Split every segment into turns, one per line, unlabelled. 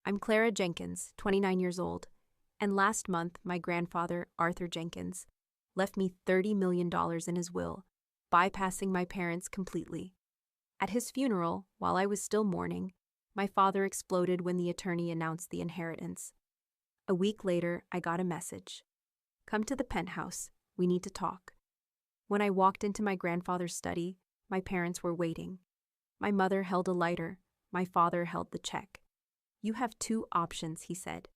I'm Clara Jenkins, 29 years old, and last month my grandfather, Arthur Jenkins, left me $30 million in his will, bypassing my parents completely. At his funeral, while I was still mourning, my father exploded when the attorney announced the inheritance. A week later, I got a message. "Come to the penthouse. We need to talk." When I walked into my grandfather's study, my parents were waiting. My mother held a lighter. My father held the check. "You have two options," he said.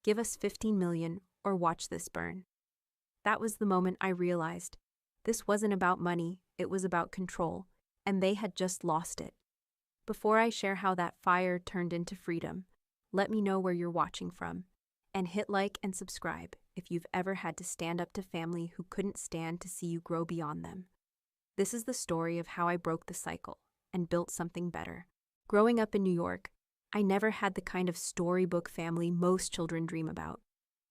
"Give us $15 million or watch this burn." That was the moment I realized this wasn't about money, it was about control, and they had just lost it. Before I share how that fire turned into freedom, let me know where you're watching from, and hit like and subscribe if you've ever had to stand up to family who couldn't stand to see you grow beyond them. This is the story of how I broke the cycle and built something better. Growing up in New York, I never had the kind of storybook family most children dream about.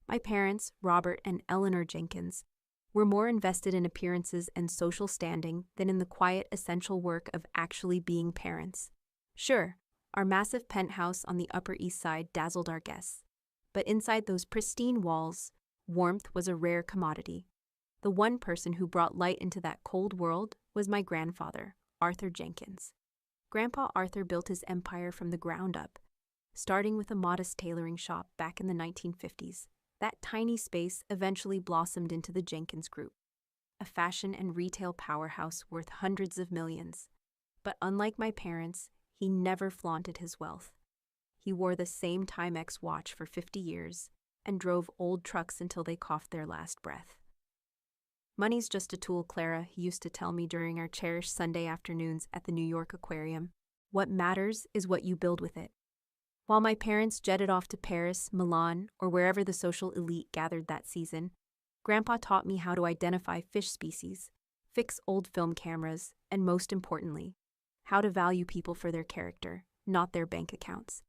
My parents, Robert and Eleanor Jenkins, were more invested in appearances and social standing than in the quiet, essential work of actually being parents. Sure, our massive penthouse on the Upper East Side dazzled our guests, but inside those pristine walls, warmth was a rare commodity. The one person who brought light into that cold world was my grandfather, Arthur Jenkins. Grandpa Arthur built his empire from the ground up, starting with a modest tailoring shop back in the 1950s. That tiny space eventually blossomed into the Jenkins Group, a fashion and retail powerhouse worth hundreds of millions. But unlike my parents, he never flaunted his wealth. He wore the same Timex watch for 50 years and drove old trucks until they coughed their last breath. "Money's just a tool, Clara," he used to tell me during our cherished Sunday afternoons at the New York Aquarium. "What matters is what you build with it." While my parents jetted off to Paris, Milan, or wherever the social elite gathered that season, Grandpa taught me how to identify fish species, fix old film cameras, and most importantly, how to value people for their character, not their bank accounts.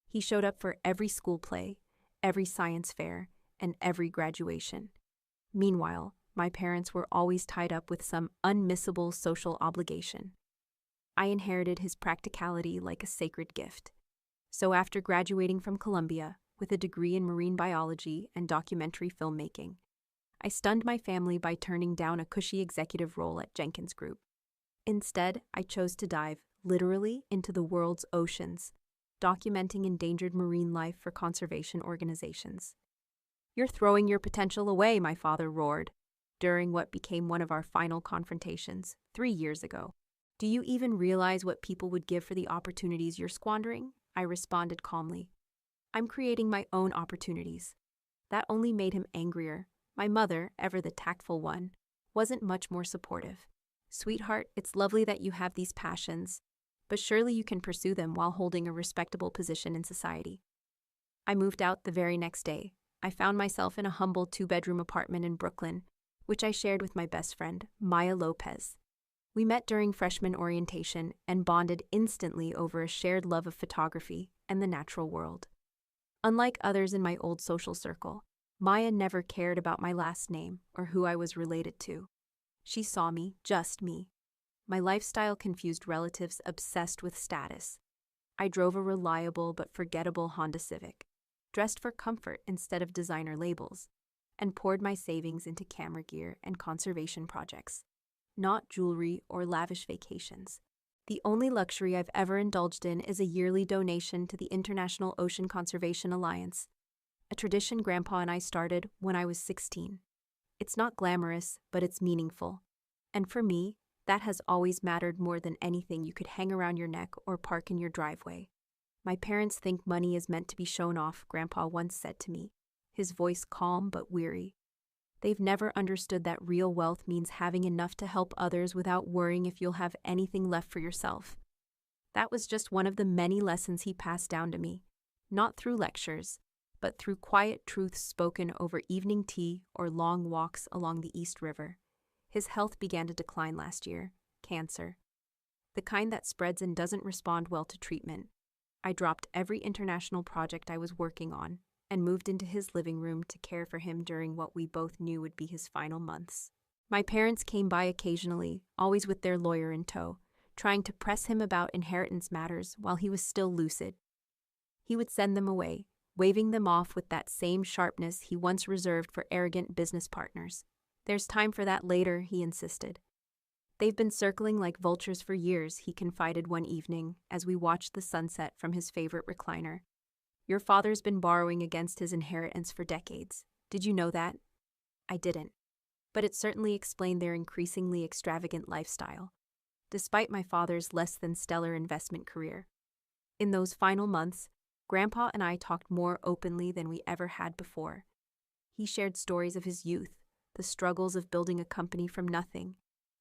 He showed up for every school play, every science fair, and every graduation. Meanwhile, my parents were always tied up with some unmissable social obligation. I inherited his practicality like a sacred gift. So after graduating from Columbia with a degree in marine biology and documentary filmmaking, I stunned my family by turning down a cushy executive role at Jenkins Group. Instead, I chose to dive, literally, into the world's oceans, documenting endangered marine life for conservation organizations. "You're throwing your potential away," my father roared, during what became one of our final confrontations 3 years ago. "Do you even realize what people would give for the opportunities you're squandering?" I responded calmly. "I'm creating my own opportunities." That only made him angrier. My mother, ever the tactful one, wasn't much more supportive. "Sweetheart, it's lovely that you have these passions, but surely you can pursue them while holding a respectable position in society." I moved out the very next day. I found myself in a humble 2-bedroom apartment in Brooklyn, which I shared with my best friend, Maya Lopez. We met during freshman orientation and bonded instantly over a shared love of photography and the natural world. Unlike others in my old social circle, Maya never cared about my last name or who I was related to. She saw me, just me. My lifestyle confused relatives obsessed with status. I drove a reliable but forgettable Honda Civic, dressed for comfort instead of designer labels, and poured my savings into camera gear and conservation projects, not jewelry or lavish vacations. The only luxury I've ever indulged in is a yearly donation to the International Ocean Conservation Alliance, a tradition Grandpa and I started when I was 16. It's not glamorous, but it's meaningful. And for me, that has always mattered more than anything you could hang around your neck or park in your driveway. "My parents think money is meant to be shown off," Grandpa once said to me, his voice calm but weary. "They've never understood that real wealth means having enough to help others without worrying if you'll have anything left for yourself." That was just one of the many lessons he passed down to me, not through lectures, but through quiet truths spoken over evening tea or long walks along the East River. His health began to decline last year, cancer. The kind that spreads and doesn't respond well to treatment. I dropped every international project I was working on and moved into his living room to care for him during what we both knew would be his final months. My parents came by occasionally, always with their lawyer in tow, trying to press him about inheritance matters while he was still lucid. He would send them away, waving them off with that same sharpness he once reserved for arrogant business partners. "There's time for that later," he insisted. "They've been circling like vultures for years," he confided one evening as we watched the sunset from his favorite recliner. "Your father's been borrowing against his inheritance for decades. Did you know that?" I didn't. But it certainly explained their increasingly extravagant lifestyle, despite my father's less than stellar investment career. In those final months, Grandpa and I talked more openly than we ever had before. He shared stories of his youth, the struggles of building a company from nothing,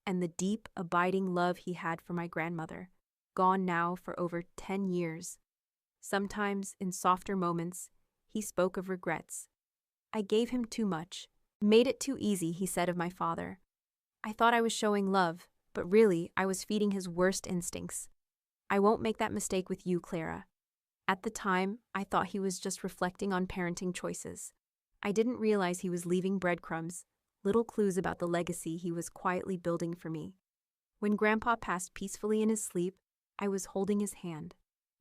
and the deep, abiding love he had for my grandmother, gone now for over 10 years. Sometimes, in softer moments, he spoke of regrets. "I gave him too much, made it too easy," he said of my father. "I thought I was showing love, but really I was feeding his worst instincts. I won't make that mistake with you, Clara." At the time, I thought he was just reflecting on parenting choices. I didn't realize he was leaving breadcrumbs, little clues about the legacy he was quietly building for me. When Grandpa passed peacefully in his sleep, I was holding his hand.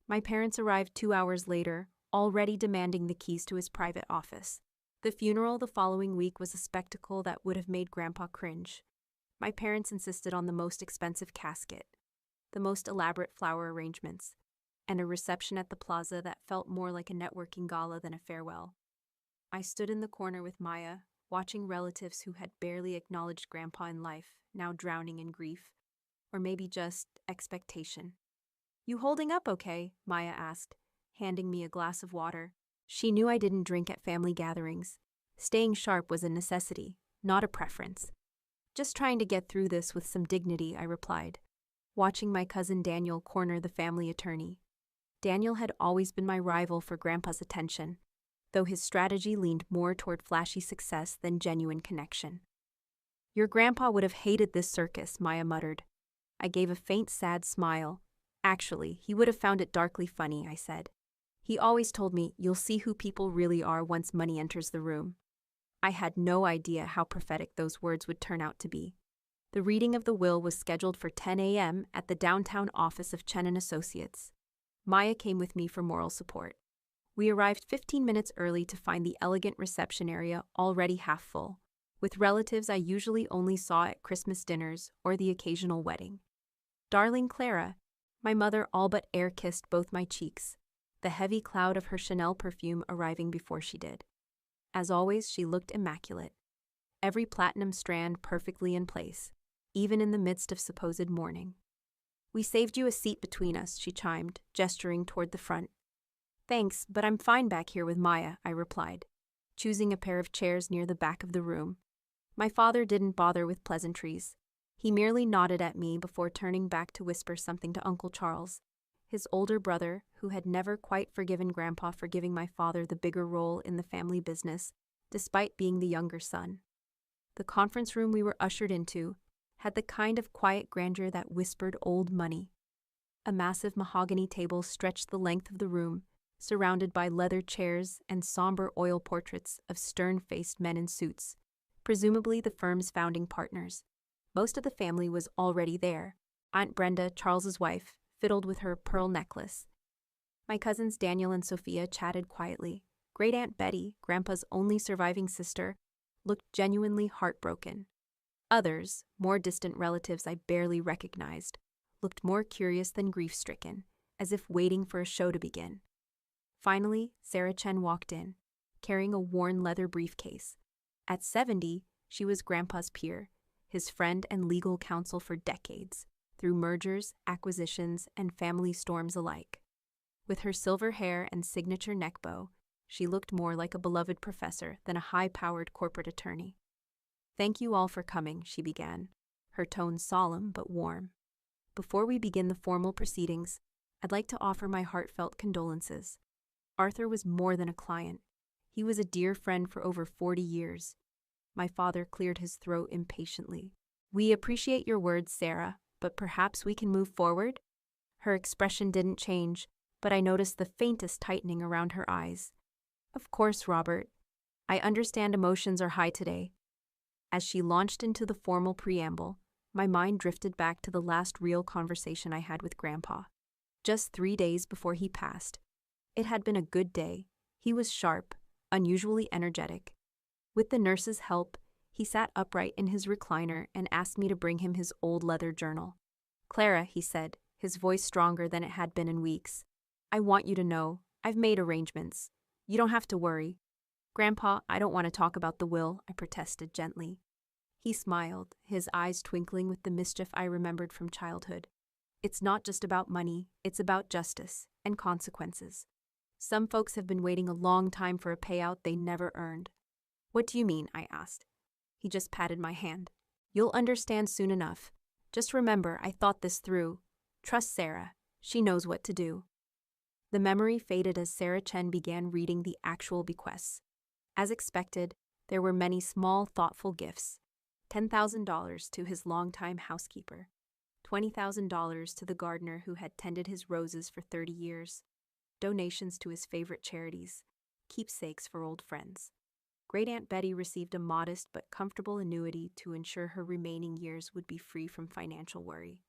My parents arrived 2 hours later, already demanding the keys to his private office. The funeral the following week was a spectacle that would have made Grandpa cringe. My parents insisted on the most expensive casket, the most elaborate flower arrangements, and a reception at the plaza that felt more like a networking gala than a farewell. I stood in the corner with Maya, watching relatives who had barely acknowledged Grandpa in life, now drowning in grief, or maybe just expectation. "You holding up okay?" Maya asked, handing me a glass of water. She knew I didn't drink at family gatherings. Staying sharp was a necessity, not a preference. "Just trying to get through this with some dignity," I replied, watching my cousin Daniel corner the family attorney. Daniel had always been my rival for Grandpa's attention, though his strategy leaned more toward flashy success than genuine connection. "Your grandpa would have hated this circus," Maya muttered. I gave a faint, sad smile. "Actually, he would have found it darkly funny," I said. "He always told me, 'You'll see who people really are once money enters the room.'" I had no idea how prophetic those words would turn out to be. The reading of the will was scheduled for 10 a.m. at the downtown office of Chen & Associates. Maya came with me for moral support. We arrived 15 minutes early to find the elegant reception area already half full, with relatives I usually only saw at Christmas dinners or the occasional wedding. Darling Clara, my mother all but air-kissed both my cheeks, the heavy cloud of her Chanel perfume arriving before she did. As always, she looked immaculate, every platinum strand perfectly in place, even in the midst of supposed mourning. "We saved you a seat between us," she chimed, gesturing toward the front. "Thanks, but I'm fine back here with Maya," I replied, choosing a pair of chairs near the back of the room. My father didn't bother with pleasantries. He merely nodded at me before turning back to whisper something to Uncle Charles, his older brother, who had never quite forgiven Grandpa for giving my father the bigger role in the family business, despite being the younger son. The conference room we were ushered into had the kind of quiet grandeur that whispered old money. A massive mahogany table stretched the length of the room, surrounded by leather chairs and somber oil portraits of stern-faced men in suits, presumably the firm's founding partners. Most of the family was already there. Aunt Brenda, Charles's wife, fiddled with her pearl necklace. My cousins Daniel and Sophia chatted quietly. Great Aunt Betty, Grandpa's only surviving sister, looked genuinely heartbroken. Others, more distant relatives I barely recognized, looked more curious than grief-stricken, as if waiting for a show to begin. Finally, Sarah Chen walked in, carrying a worn leather briefcase. At 70, she was Grandpa's peer, his friend and legal counsel for decades, through mergers, acquisitions, and family storms alike. With her silver hair and signature neck bow, she looked more like a beloved professor than a high-powered corporate attorney. "Thank you all for coming," she began, her tone solemn but warm. "Before we begin the formal proceedings, I'd like to offer my heartfelt condolences. Arthur was more than a client. He was a dear friend for over 40 years. My father cleared his throat impatiently. "We appreciate your words, Sarah, but perhaps we can move forward?" Her expression didn't change, but I noticed the faintest tightening around her eyes. "Of course, Robert. I understand emotions are high today." As she launched into the formal preamble, my mind drifted back to the last real conversation I had with Grandpa, just 3 days before he passed. It had been a good day. He was sharp, unusually energetic. With the nurse's help, he sat upright in his recliner and asked me to bring him his old leather journal. "Clara," he said, his voice stronger than it had been in weeks, "I want you to know, I've made arrangements. You don't have to worry." "Grandpa, I don't want to talk about the will," I protested gently. He smiled, his eyes twinkling with the mischief I remembered from childhood. "It's not just about money, it's about justice and consequences. Some folks have been waiting a long time for a payout they never earned." "What do you mean?" I asked. He just patted my hand. "You'll understand soon enough. Just remember, I thought this through. Trust Sarah. She knows what to do." The memory faded as Sarah Chen began reading the actual bequests. As expected, there were many small, thoughtful gifts. $10,000 to his longtime housekeeper. $20,000 to the gardener who had tended his roses for 30 years. Donations to his favorite charities. Keepsakes for old friends. Great Aunt Betty received a modest but comfortable annuity to ensure her remaining years would be free from financial worry.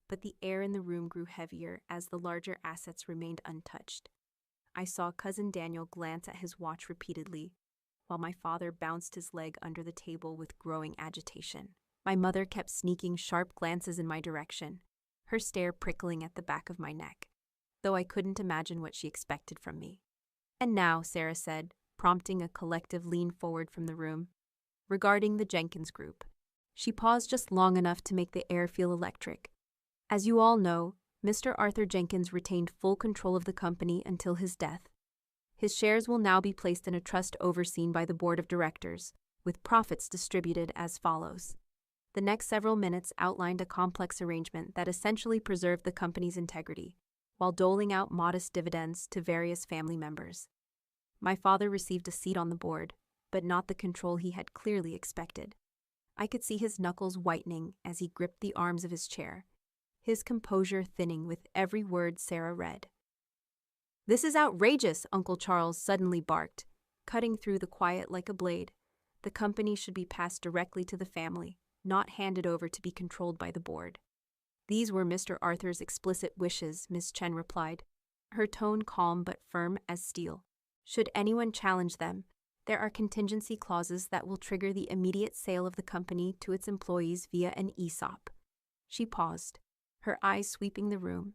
But the air in the room grew heavier as the larger assets remained untouched. I saw Cousin Daniel glance at his watch repeatedly, while my father bounced his leg under the table with growing agitation. My mother kept sneaking sharp glances in my direction, her stare prickling at the back of my neck, though I couldn't imagine what she expected from me. "And now," Sarah said, prompting a collective lean forward from the room, "regarding the Jenkins Group." She paused just long enough to make the air feel electric. "As you all know, Mr. Arthur Jenkins retained full control of the company until his death. His shares will now be placed in a trust overseen by the board of directors, with profits distributed as follows." The next several minutes outlined a complex arrangement that essentially preserved the company's integrity, while doling out modest dividends to various family members. My father received a seat on the board, but not the control he had clearly expected. I could see his knuckles whitening as he gripped the arms of his chair, his composure thinning with every word Sarah read. "This is outrageous," Uncle Charles suddenly barked, cutting through the quiet like a blade. "The company should be passed directly to the family, not handed over to be controlled by the board." "These were Mr. Arthur's explicit wishes," Miss Chen replied, her tone calm but firm as steel. "Should anyone challenge them, there are contingency clauses that will trigger the immediate sale of the company to its employees via an ESOP." She paused, her eyes sweeping the room.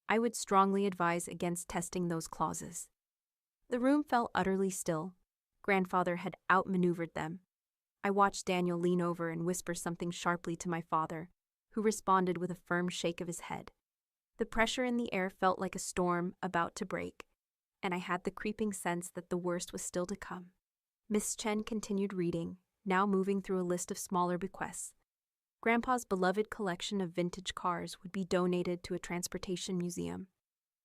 "I would strongly advise against testing those clauses." The room fell utterly still. Grandfather had outmaneuvered them. I watched Daniel lean over and whisper something sharply to my father, who responded with a firm shake of his head. The pressure in the air felt like a storm about to break, and I had the creeping sense that the worst was still to come. Miss Chen continued reading, now moving through a list of smaller bequests. Grandpa's beloved collection of vintage cars would be donated to a transportation museum.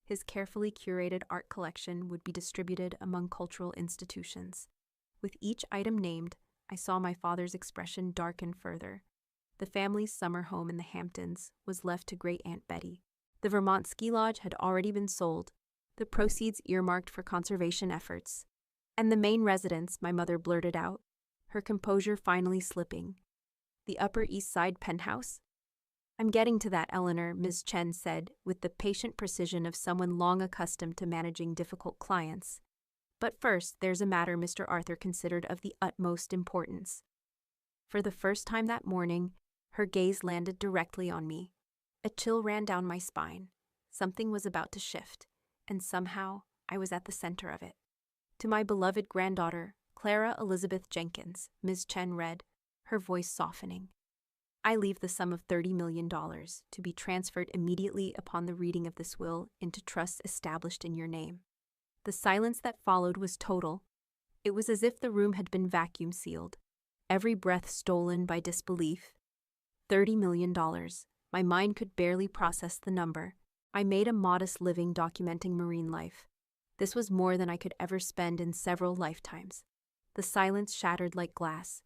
His carefully curated art collection would be distributed among cultural institutions. With each item named, I saw my father's expression darken further. The family's summer home in the Hamptons was left to Great Aunt Betty. The Vermont ski lodge had already been sold, the proceeds earmarked for conservation efforts. "And the main residence," my mother blurted out, her composure finally slipping. "The Upper East Side penthouse?" "I'm getting to that, Eleanor," Ms. Chen said, with the patient precision of someone long accustomed to managing difficult clients. "But first, there's a matter Mr. Arthur considered of the utmost importance." For the first time that morning, her gaze landed directly on me. A chill ran down my spine. Something was about to shift, and somehow I was at the center of it. "To my beloved granddaughter, Clara Elizabeth Jenkins," Ms. Chen read, her voice softening. "I leave the sum of $30 million to be transferred immediately upon the reading of this will into trusts established in your name." The silence that followed was total. It was as if the room had been vacuum sealed, every breath stolen by disbelief. $30 million. My mind could barely process the number. I made a modest living documenting marine life. This was more than I could ever spend in several lifetimes. The silence shattered like glass.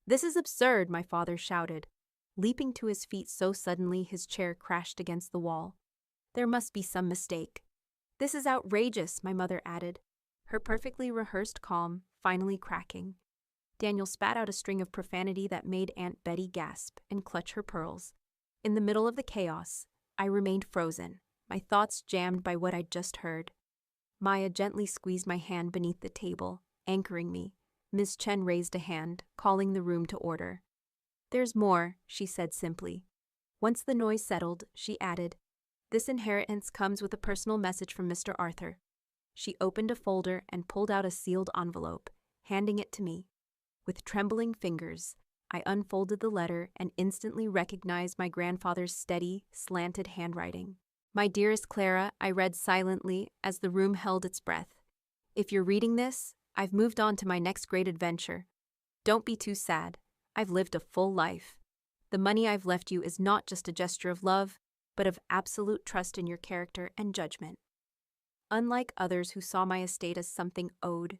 "This is absurd," my father shouted, leaping to his feet so suddenly his chair crashed against the wall. "There must be some mistake." "This is outrageous," my mother added, her perfectly rehearsed calm finally cracking. Daniel spat out a string of profanity that made Aunt Betty gasp and clutch her pearls. In the middle of the chaos, I remained frozen, my thoughts jammed by what I'd just heard. Maya gently squeezed my hand beneath the table, anchoring me. Ms. Chen raised a hand, calling the room to order. "There's more," she said simply. Once the noise settled, she added, "This inheritance comes with a personal message from Mr. Arthur." She opened a folder and pulled out a sealed envelope, handing it to me. With trembling fingers, I unfolded the letter and instantly recognized my grandfather's steady, slanted handwriting. "My dearest Clara," I read silently as the room held its breath. "If you're reading this, I've moved on to my next great adventure. Don't be too sad. I've lived a full life. The money I've left you is not just a gesture of love, but of absolute trust in your character and judgment. Unlike others who saw my estate as something owed,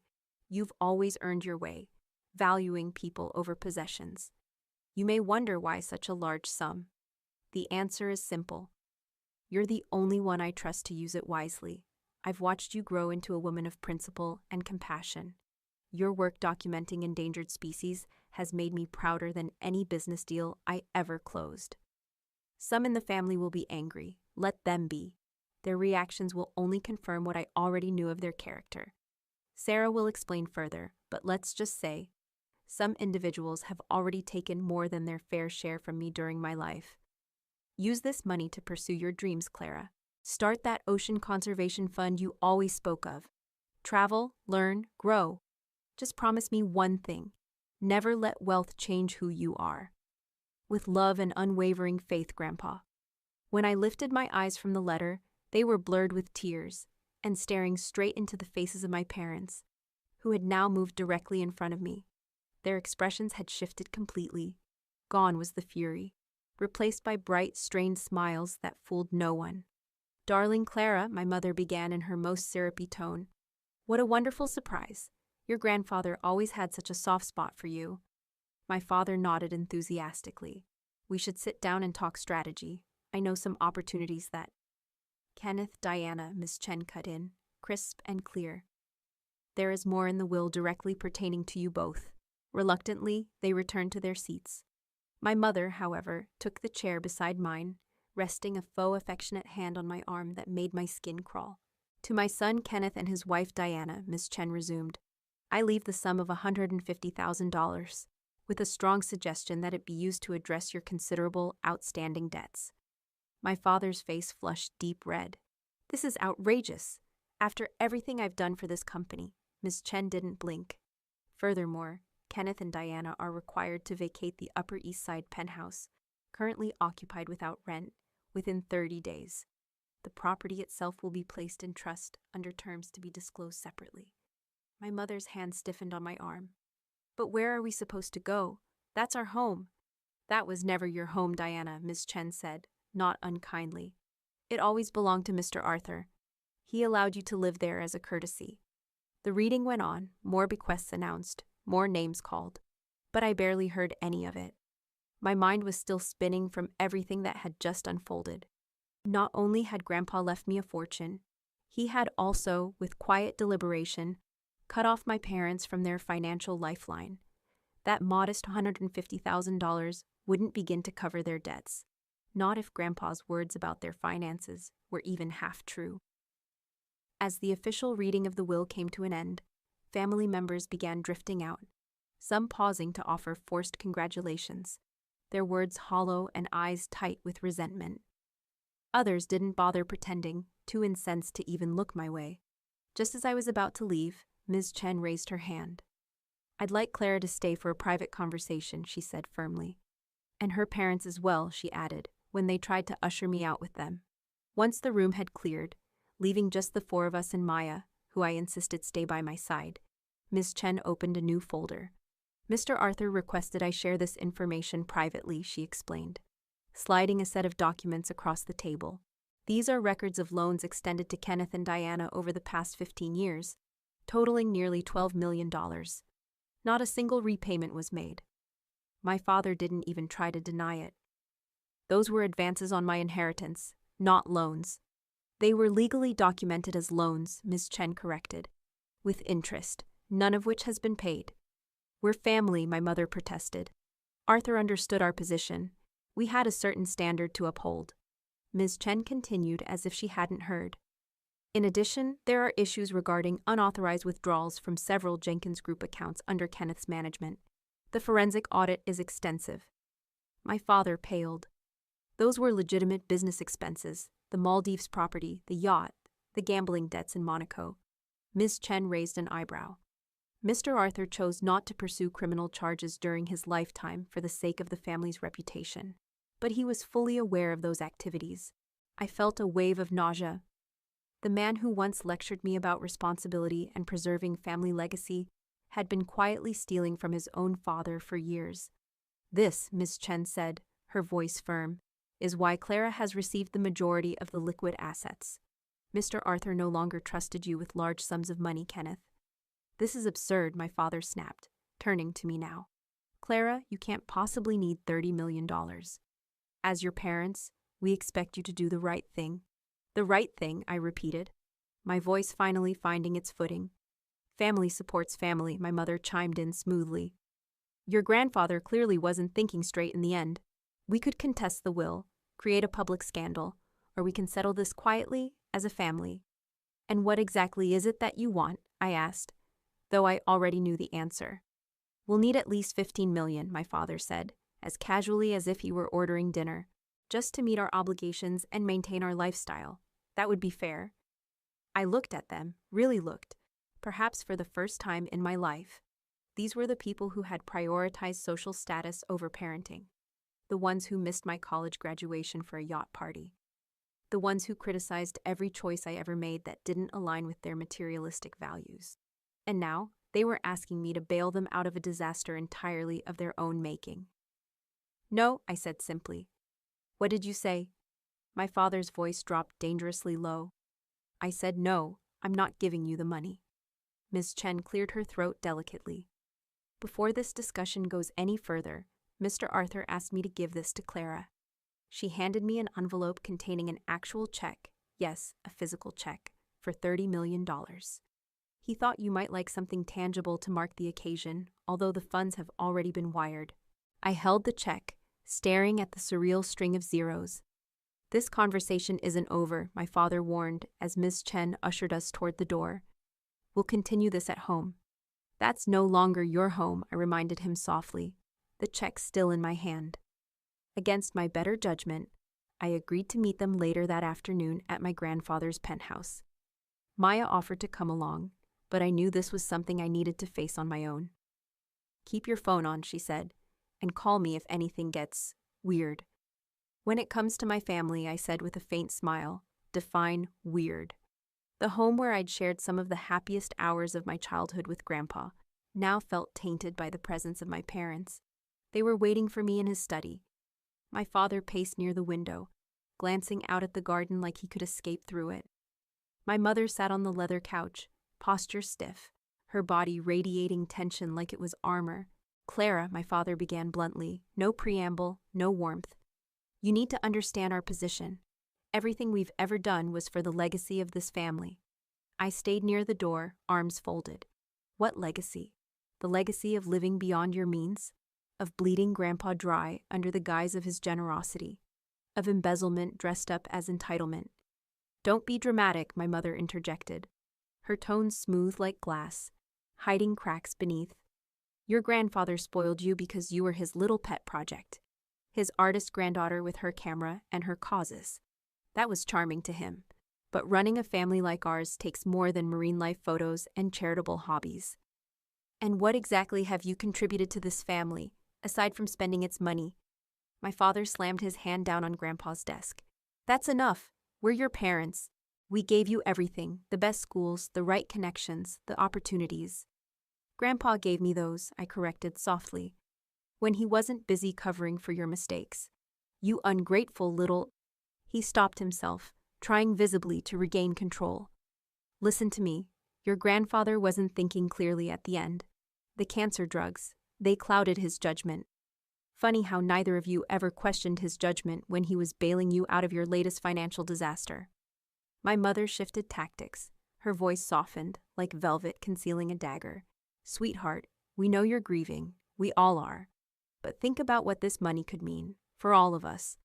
you've always earned your way, valuing people over possessions. You may wonder why such a large sum. The answer is simple. You're the only one I trust to use it wisely. I've watched you grow into a woman of principle and compassion. Your work documenting endangered species has made me prouder than any business deal I ever closed. Some in the family will be angry. Let them be. Their reactions will only confirm what I already knew of their character. Sarah will explain further, but let's just say, some individuals have already taken more than their fair share from me during my life. Use this money to pursue your dreams, Clara. Start that ocean conservation fund you always spoke of. Travel, learn, grow. Just promise me one thing. Never let wealth change who you are. With love and unwavering faith, Grandpa." When I lifted my eyes from the letter, they were blurred with tears and staring straight into the faces of my parents, who had now moved directly in front of me. Their expressions had shifted completely. Gone was the fury, replaced by bright, strained smiles that fooled no one. "Darling Clara," my mother began in her most syrupy tone, "what a wonderful surprise. Your grandfather always had such a soft spot for you." My father nodded enthusiastically. "We should sit down and talk strategy. I know some opportunities that—" "Kenneth, Diana," Miss Chen cut in, crisp and clear. "There is more in the will directly pertaining to you both." Reluctantly, they returned to their seats. My mother, however, took the chair beside mine, resting a faux affectionate hand on my arm that made my skin crawl. "To my son Kenneth and his wife Diana," Miss Chen resumed, "I leave the sum of $150,000, with a strong suggestion that it be used to address your considerable outstanding debts." My father's face flushed deep red. "This is outrageous. After everything I've done for this company." Miss Chen didn't blink. "Furthermore, Kenneth and Diana are required to vacate the Upper East Side penthouse, currently occupied without rent, within 30 days. The property itself will be placed in trust under terms to be disclosed separately." My mother's hand stiffened on my arm. "But where are we supposed to go? That's our home." "That was never your home, Diana," Miss Chen said, not unkindly. "It always belonged to Mr. Arthur. He allowed you to live there as a courtesy." The reading went on, more bequests announced, more names called, but I barely heard any of it. My mind was still spinning from everything that had just unfolded. Not only had Grandpa left me a fortune, he had also, with quiet deliberation, cut off my parents from their financial lifeline. That modest $150,000 wouldn't begin to cover their debts, not if Grandpa's words about their finances were even half true. As the official reading of the will came to an end, family members began drifting out, some pausing to offer forced congratulations, their words hollow and eyes tight with resentment. Others didn't bother pretending, too incensed to even look my way. Just as I was about to leave, Ms. Chen raised her hand. "I'd like Clara to stay for a private conversation," she said firmly. "And her parents as well," she added, when they tried to usher me out with them. Once the room had cleared, leaving just the four of us and Maya, who I insisted stay by my side, Ms. Chen opened a new folder. "Mr. Arthur requested I share this information privately," she explained, sliding a set of documents across the table. "These are records of loans extended to Kenneth and Diana over the past 15 years, totaling nearly $12 million. Not a single repayment was made. My father didn't even try to deny it. Those were advances on my inheritance, not loans." "They were legally documented as loans," Ms. Chen corrected, "with interest, none of which has been paid." "We're family," my mother protested. "Arthur understood our position. We had a certain standard to uphold." Ms. Chen continued as if she hadn't heard. In addition, there are issues regarding unauthorized withdrawals from several Jenkins Group accounts under Kenneth's management. The forensic audit is extensive. My father paled. Those were legitimate business expenses: the Maldives property, the yacht, the gambling debts in Monaco. Ms. Chen raised an eyebrow. Mr. Arthur chose not to pursue criminal charges during his lifetime for the sake of the family's reputation, but he was fully aware of those activities. I felt a wave of nausea. The man who once lectured me about responsibility and preserving family legacy had been quietly stealing from his own father for years. This, Ms. Chen said, her voice firm, is why Clara has received the majority of the liquid assets. Mr. Arthur no longer trusted you with large sums of money, Kenneth. This is absurd, my father snapped, turning to me now. Clara, you can't possibly need $30 million. As your parents, we expect you to do the right thing. The right thing, I repeated, my voice finally finding its footing. Family supports family, my mother chimed in smoothly. Your grandfather clearly wasn't thinking straight in the end. We could contest the will, create a public scandal, or we can settle this quietly as a family. And what exactly is it that you want? I asked, though I already knew the answer. We'll need at least $15 million, my father said, as casually as if he were ordering dinner, just to meet our obligations and maintain our lifestyle. That would be fair. I looked at them, really looked, perhaps for the first time in my life. These were the people who had prioritized social status over parenting. The ones who missed my college graduation for a yacht party. The ones who criticized every choice I ever made that didn't align with their materialistic values. And now, they were asking me to bail them out of a disaster entirely of their own making. No, I said simply. What did you say? My father's voice dropped dangerously low. I said no, I'm not giving you the money. Ms. Chen cleared her throat delicately. Before this discussion goes any further, Mr. Arthur asked me to give this to Clara. She handed me an envelope containing an actual check, yes, a physical check, for $30 million. He thought you might like something tangible to mark the occasion, although the funds have already been wired. I held the check, staring at the surreal string of zeros. This conversation isn't over, my father warned as Ms. Chen ushered us toward the door. We'll continue this at home. That's no longer your home, I reminded him softly, the check still in my hand. Against my better judgment, I agreed to meet them later that afternoon at my grandfather's penthouse. Maya offered to come along, but I knew this was something I needed to face on my own. Keep your phone on, she said, and call me if anything gets weird. When it comes to my family, I said with a faint smile, define weird. The home where I'd shared some of the happiest hours of my childhood with Grandpa now felt tainted by the presence of my parents. They were waiting for me in his study. My father paced near the window, glancing out at the garden like he could escape through it. My mother sat on the leather couch, posture stiff, her body radiating tension like it was armor. Clara, my father began bluntly, no preamble, no warmth. You need to understand our position. Everything we've ever done was for the legacy of this family. I stayed near the door, arms folded. What legacy? The legacy of living beyond your means? Of bleeding Grandpa dry under the guise of his generosity? Of embezzlement dressed up as entitlement? Don't be dramatic, my mother interjected, her tone smooth like glass, hiding cracks beneath. Your grandfather spoiled you because you were his little pet project. His artist granddaughter with her camera and her causes. That was charming to him. But running a family like ours takes more than marine life photos and charitable hobbies. And what exactly have you contributed to this family, aside from spending its money? My father slammed his hand down on Grandpa's desk. That's enough. We're your parents. We gave you everything, the best schools, the right connections, the opportunities. Grandpa gave me those, I corrected softly, when he wasn't busy covering for your mistakes. You ungrateful little... He stopped himself, trying visibly to regain control. Listen to me. Your grandfather wasn't thinking clearly at the end. The cancer drugs, they clouded his judgment. Funny how neither of you ever questioned his judgment when he was bailing you out of your latest financial disaster. My mother shifted tactics. Her voice softened, like velvet concealing a dagger. Sweetheart, we know you're grieving. We all are. But think about what this money could mean, for all of us.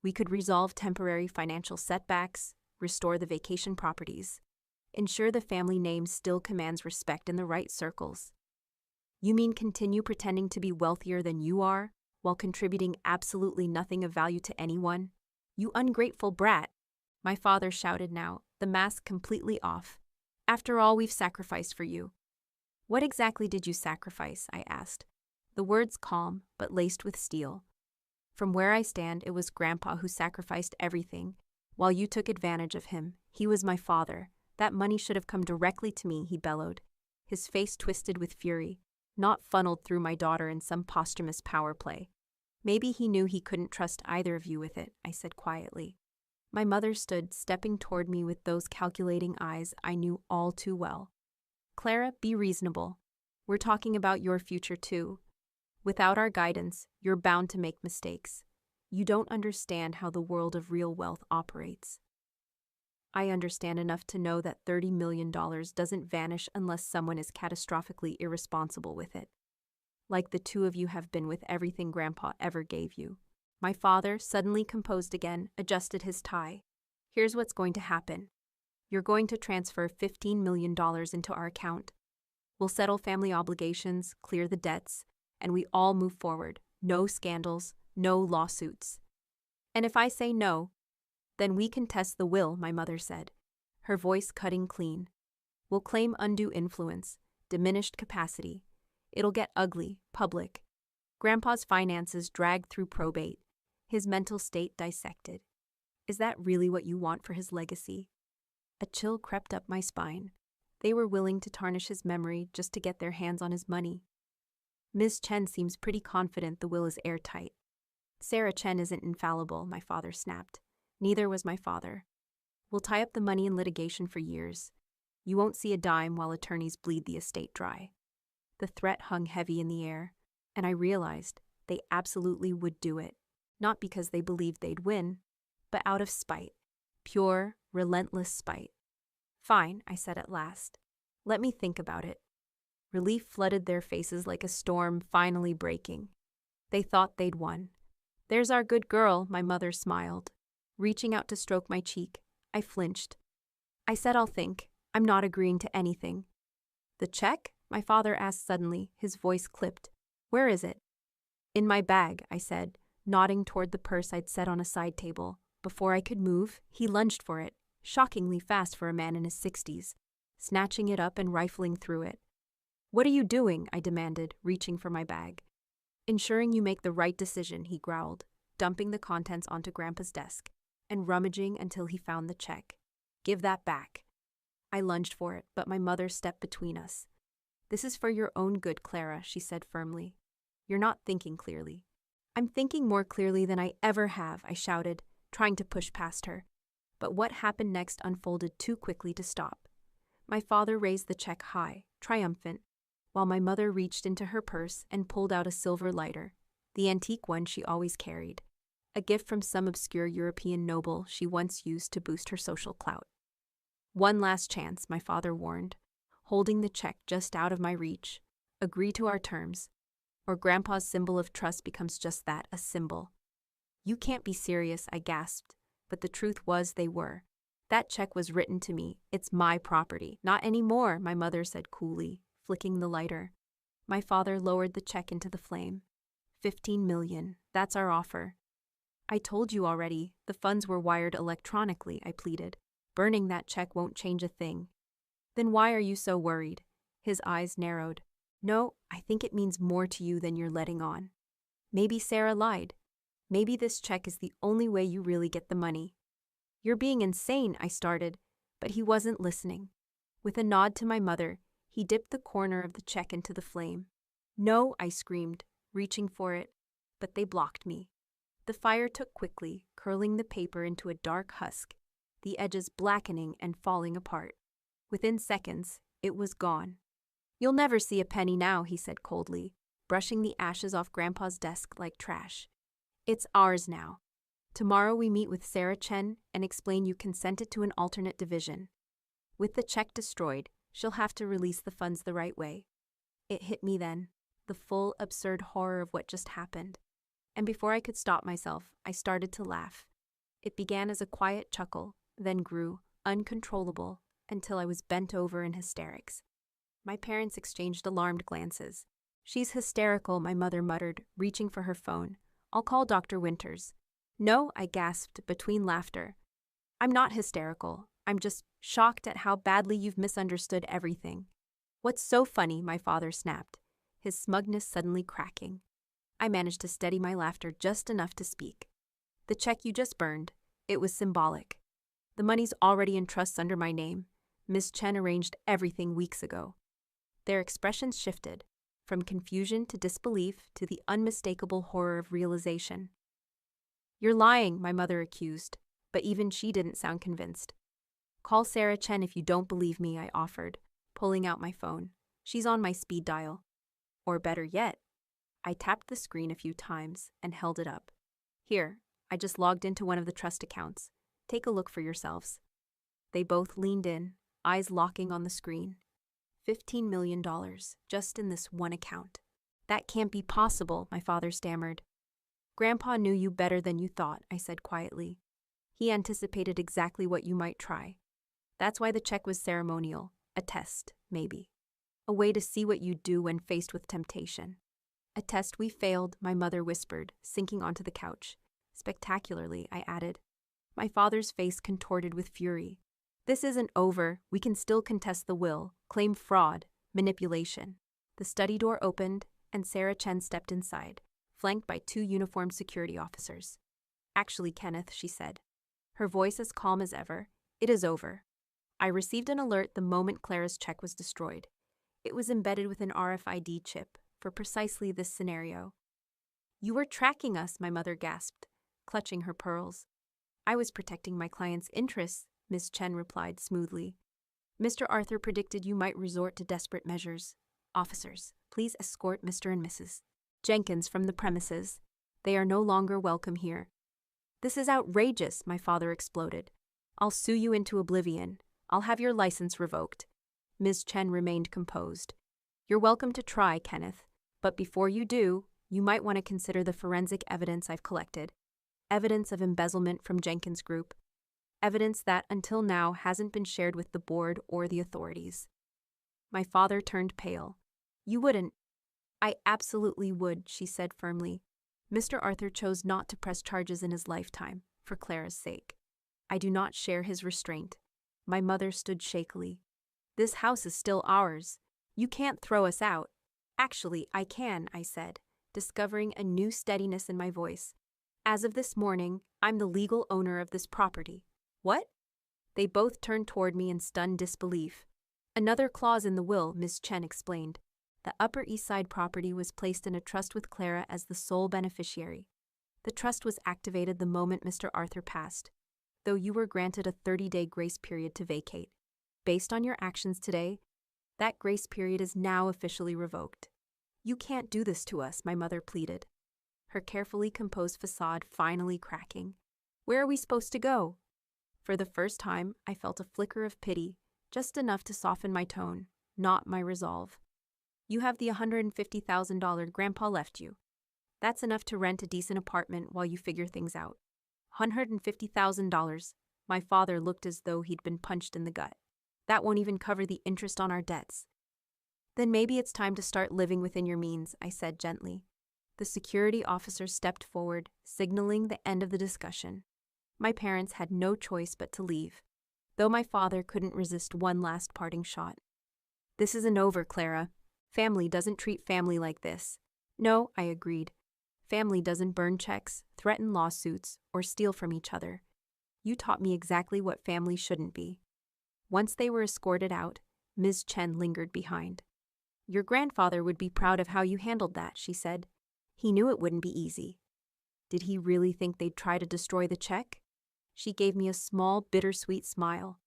We could resolve temporary financial setbacks, restore the vacation properties, Ensure the family name still commands respect in the right circles. You mean continue pretending to be wealthier than you are, while contributing absolutely nothing of value to anyone? You ungrateful brat! My father shouted now, the mask completely off. After all we've sacrificed for you. What exactly did you sacrifice? I asked. The words calm, but laced with steel. From where I stand, it was Grandpa who sacrificed everything, while you took advantage of him. He was my father. That money should have come directly to me, he bellowed, his face twisted with fury, not funneled through my daughter in some posthumous power play. Maybe he knew he couldn't trust either of you with it, I said quietly. My mother stood, stepping toward me with those calculating eyes I knew all too well. Clara, be reasonable. We're talking about your future too. Without our guidance, you're bound to make mistakes. You don't understand how the world of real wealth operates. I understand enough to know that $30 million doesn't vanish unless someone is catastrophically irresponsible with it. Like the two of you have been with everything Grandpa ever gave you. My father, suddenly composed again, adjusted his tie. Here's what's going to happen. You're going to transfer $15 million into our account. We'll settle family obligations, clear the debts, and we all move forward. No scandals, no lawsuits. And if I say no, then we contest the will, my mother said, her voice cutting clean. We'll claim undue influence, diminished capacity. It'll get ugly, public. Grandpa's finances dragged through probate, his mental state dissected. Is that really what you want for his legacy? A chill crept up my spine. They were willing to tarnish his memory just to get their hands on his money. Ms. Chen seems pretty confident the will is airtight. Sarah Chen isn't infallible, my father snapped. Neither was my father. We'll tie up the money in litigation for years. You won't see a dime while attorneys bleed the estate dry. The threat hung heavy in the air, and I realized they absolutely would do it, not because they believed they'd win, but out of spite. Pure, relentless spite. Fine, I said at last. Let me think about it. Relief flooded their faces like a storm finally breaking. They thought they'd won. There's our good girl, my mother smiled. Reaching out to stroke my cheek, I flinched. I said I'll think. I'm not agreeing to anything. The check? My father asked suddenly, his voice clipped. Where is it? In my bag, I said, nodding toward the purse I'd set on a side table. Before I could move, he lunged for it, shockingly fast for a man in his 60s, snatching it up and rifling through it. What are you doing? I demanded, reaching for my bag. Ensuring you make the right decision, he growled, dumping the contents onto Grandpa's desk and rummaging until he found the check. Give that back. I lunged for it, but my mother stepped between us. This is for your own good, Clara, she said firmly. You're not thinking clearly. I'm thinking more clearly than I ever have, I shouted, trying to push past her. But what happened next unfolded too quickly to stop. My father raised the check high, triumphant, while my mother reached into her purse and pulled out a silver lighter, the antique one she always carried, a gift from some obscure European noble she once used to boost her social clout. One last chance, my father warned, holding the check just out of my reach. Agree to our terms, or Grandpa's symbol of trust becomes just that, a symbol. You can't be serious, I gasped, but the truth was they were. That check was written to me. It's my property. Not anymore, my mother said coolly, flicking the lighter. My father lowered the check into the flame. 15 million, that's our offer. I told you already, the funds were wired electronically, I pleaded. Burning that check won't change a thing. Then why are you so worried? His eyes narrowed. No, I think it means more to you than you're letting on. Maybe Sarah lied. Maybe this check is the only way you really get the money. You're being insane, I started, but he wasn't listening. With a nod to my mother, he dipped the corner of the check into the flame. No, I screamed, reaching for it, but they blocked me. The fire took quickly, curling the paper into a dark husk, the edges blackening and falling apart. Within seconds, it was gone. You'll never see a penny now, he said coldly, brushing the ashes off Grandpa's desk like trash. It's ours now. Tomorrow we meet with Sarah Chen and explain you consented to an alternate division. With the check destroyed, she'll have to release the funds the right way. It hit me then, the full, absurd horror of what just happened. And before I could stop myself, I started to laugh. It began as a quiet chuckle, then grew, uncontrollable, until I was bent over in hysterics. My parents exchanged alarmed glances. "She's hysterical," my mother muttered, reaching for her phone. "I'll call Dr. Winters." "No," I gasped between laughter. "I'm not hysterical. I'm just shocked at how badly you've misunderstood everything." "What's so funny?" my father snapped, his smugness suddenly cracking. I managed to steady my laughter just enough to speak. "The check you just burned, it was symbolic. The money's already in trusts under my name. Miss Chen arranged everything weeks ago." Their expressions shifted, from confusion to disbelief to the unmistakable horror of realization. "You're lying," my mother accused, but even she didn't sound convinced. "Call Sarah Chen if you don't believe me," I offered, pulling out my phone. "She's on my speed dial." Or better yet, I tapped the screen a few times and held it up. "Here, I just logged into one of the trust accounts. Take a look for yourselves." They both leaned in, eyes locking on the screen. $15 million, just in this one account. "That can't be possible," my father stammered. "Grandpa knew you better than you thought," I said quietly. "He anticipated exactly what you might try. That's why the check was ceremonial, a test, maybe. A way to see what you'd do when faced with temptation." "A test we failed," my mother whispered, sinking onto the couch. "Spectacularly," I added. My father's face contorted with fury. "This isn't over. We can still contest the will, claim fraud, manipulation." The study door opened, and Sarah Chen stepped inside, flanked by 2 uniformed security officers. "Actually, Kenneth," she said, her voice as calm as ever, "it is over. I received an alert the moment Clara's check was destroyed. It was embedded with an RFID chip for precisely this scenario." "You were tracking us," my mother gasped, clutching her pearls. "I was protecting my client's interests," Miss Chen replied smoothly. "Mr. Arthur predicted you might resort to desperate measures. Officers, please escort Mr. and Mrs. Jenkins from the premises. They are no longer welcome here." "This is outrageous," my father exploded. "I'll sue you into oblivion. I'll have your license revoked." Ms. Chen remained composed. "You're welcome to try, Kenneth, but before you do, you might want to consider the forensic evidence I've collected. Evidence of embezzlement from Jenkins Group. Evidence that, until now, hasn't been shared with the board or the authorities." My father turned pale. "You wouldn't." "I absolutely would," she said firmly. "Mr. Arthur chose not to press charges in his lifetime, for Clara's sake. I do not share his restraint." My mother stood shakily. "This house is still ours. You can't throw us out." "Actually, I can," I said, discovering a new steadiness in my voice. "As of this morning, I'm the legal owner of this property." "What?" They both turned toward me in stunned disbelief. "Another clause in the will," Ms. Chen explained. "The Upper East Side property was placed in a trust with Clara as the sole beneficiary. The trust was activated the moment Mr. Arthur passed, though you were granted a 30-day grace period to vacate. Based on your actions today, that grace period is now officially revoked." "You can't do this to us," my mother pleaded, her carefully composed facade finally cracking. "Where are we supposed to go?" For the first time, I felt a flicker of pity, just enough to soften my tone, not my resolve. "You have the $150,000 Grandpa left you. That's enough to rent a decent apartment while you figure things out." $150,000. My father looked as though he'd been punched in the gut. "That won't even cover the interest on our debts." "Then maybe it's time to start living within your means," I said gently. The security officer stepped forward, signaling the end of the discussion. My parents had no choice but to leave, though my father couldn't resist one last parting shot. "This isn't over, Clara. Family doesn't treat family like this." "No," I agreed. "Family doesn't burn checks, threaten lawsuits, or steal from each other. You taught me exactly what family shouldn't be." Once they were escorted out, Ms. Chen lingered behind. "Your grandfather would be proud of how you handled that," she said. "He knew it wouldn't be easy." "Did he really think they'd try to destroy the check?" She gave me a small, bittersweet smile.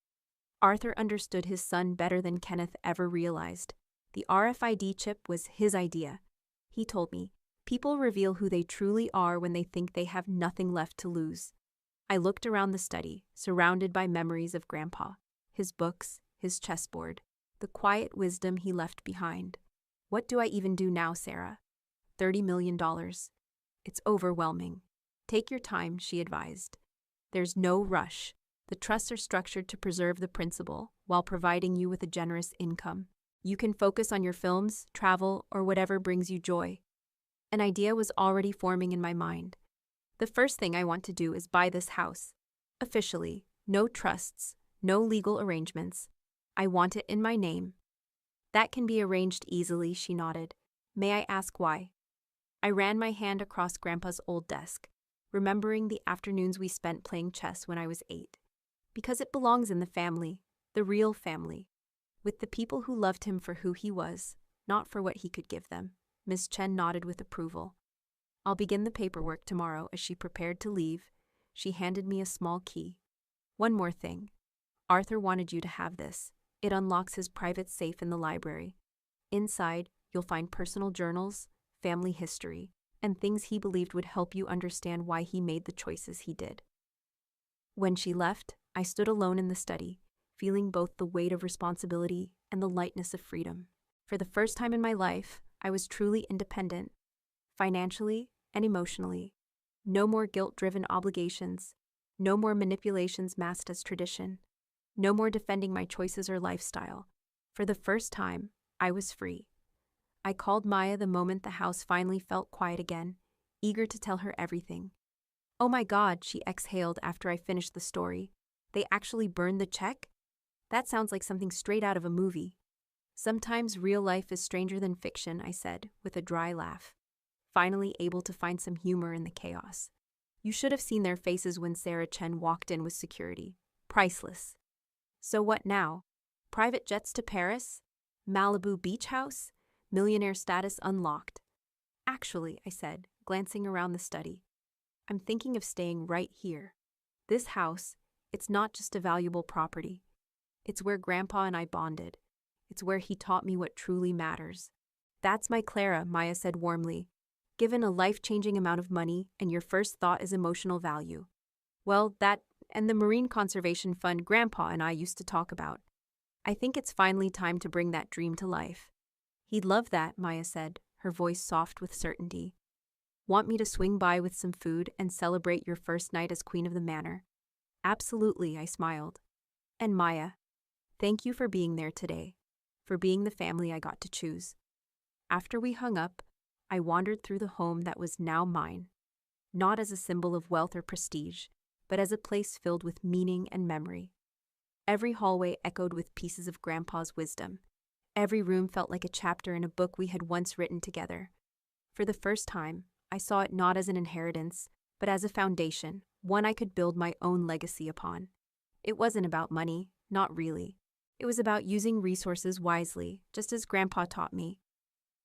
Arthur understood his son better than Kenneth ever realized. The RFID chip was his idea. He told me, "People reveal who they truly are when they think they have nothing left to lose." I looked around the study, surrounded by memories of Grandpa, his books, his chessboard, the quiet wisdom he left behind. "What do I even do now, Sarah?" $30 million. "It's overwhelming." "Take your time," she advised. "There's no rush. The trusts are structured to preserve the principal while providing you with a generous income. You can focus on your films, travel, or whatever brings you joy. An idea was already forming in my mind. The first thing I want to do is buy this house. Officially, no trusts, no legal arrangements. I want it in my name. That can be arranged easily, she nodded. May I ask why? I ran my hand across Grandpa's old desk, remembering the afternoons we spent playing chess when I was 8. Because it belongs in the family, the real family, with the people who loved him for who he was, not for what he could give them. Ms. Chen nodded with approval. I'll begin the paperwork tomorrow. As she prepared to leave, she handed me a small key. One more thing. Arthur wanted you to have this. It unlocks his private safe in the library. Inside, you'll find personal journals, family history, and things he believed would help you understand why he made the choices he did. When she left, I stood alone in the study, feeling both the weight of responsibility and the lightness of freedom. For the first time in my life, I was truly independent, financially and emotionally. No more guilt-driven obligations, no more manipulations masked as tradition, no more defending my choices or lifestyle. For the first time, I was free. I called Maya the moment the house finally felt quiet again, eager to tell her everything. Oh my God, she exhaled after I finished the story. They actually burned the check? That sounds like something straight out of a movie. Sometimes real life is stranger than fiction, I said, with a dry laugh, finally able to find some humor in the chaos. You should have seen their faces when Sarah Chen walked in with security. Priceless. So what now? Private jets to Paris? Malibu beach house? Millionaire status unlocked. Actually, I said, glancing around the study, I'm thinking of staying right here. This house, it's not just a valuable property. It's where Grandpa and I bonded. It's where he taught me what truly matters. That's my Clara, Maya said warmly. Given a life-changing amount of money and your first thought is emotional value. Well, that and the Marine Conservation Fund Grandpa and I used to talk about. I think it's finally time to bring that dream to life. He'd love that, Maya said, her voice soft with certainty. Want me to swing by with some food and celebrate your first night as Queen of the Manor? Absolutely, I smiled. And Maya, thank you for being there today, for being the family I got to choose. After we hung up, I wandered through the home that was now mine, not as a symbol of wealth or prestige, but as a place filled with meaning and memory. Every hallway echoed with pieces of Grandpa's wisdom. Every room felt like a chapter in a book we had once written together. For the first time, I saw it not as an inheritance, but as a foundation, one I could build my own legacy upon. It wasn't about money, not really. It was about using resources wisely, just as Grandpa taught me.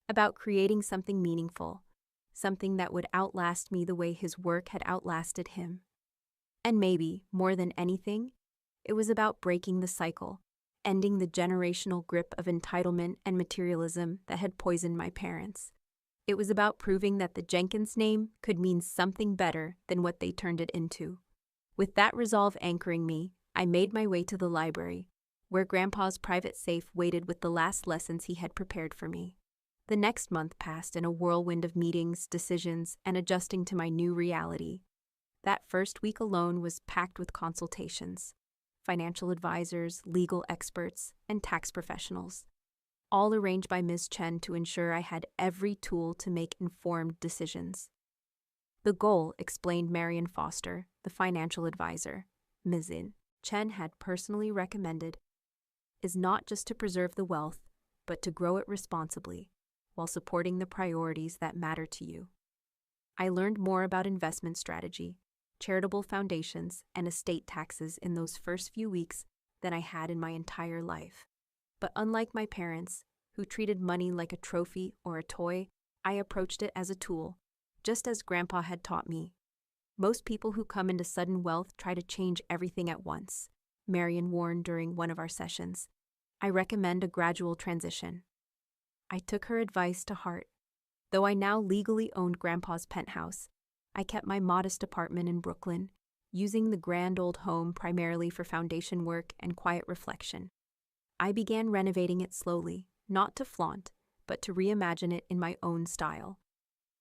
About creating something meaningful, something that would outlast me the way his work had outlasted him. And maybe, more than anything, it was about breaking the cycle, ending the generational grip of entitlement and materialism that had poisoned my parents. It was about proving that the Jenkins name could mean something better than what they turned it into. With that resolve anchoring me, I made my way to the library, where Grandpa's private safe waited with the last lessons he had prepared for me. The next month passed in a whirlwind of meetings, decisions, and adjusting to my new reality. That first week alone was packed with consultations. Financial advisors, legal experts, and tax professionals, all arranged by Ms. Chen to ensure I had every tool to make informed decisions. The goal, explained Marion Foster, the financial advisor, Ms. Chen had personally recommended, is not just to preserve the wealth, but to grow it responsibly, while supporting the priorities that matter to you. I learned more about investment strategy, charitable foundations, and estate taxes in those first few weeks than I had in my entire life. But unlike my parents, who treated money like a trophy or a toy, I approached it as a tool, just as Grandpa had taught me. Most people who come into sudden wealth try to change everything at once, Marion warned during one of our sessions. I recommend a gradual transition. I took her advice to heart. Though I now legally owned Grandpa's penthouse, I kept my modest apartment in Brooklyn, using the grand old home primarily for foundation work and quiet reflection. I began renovating it slowly, not to flaunt, but to reimagine it in my own style.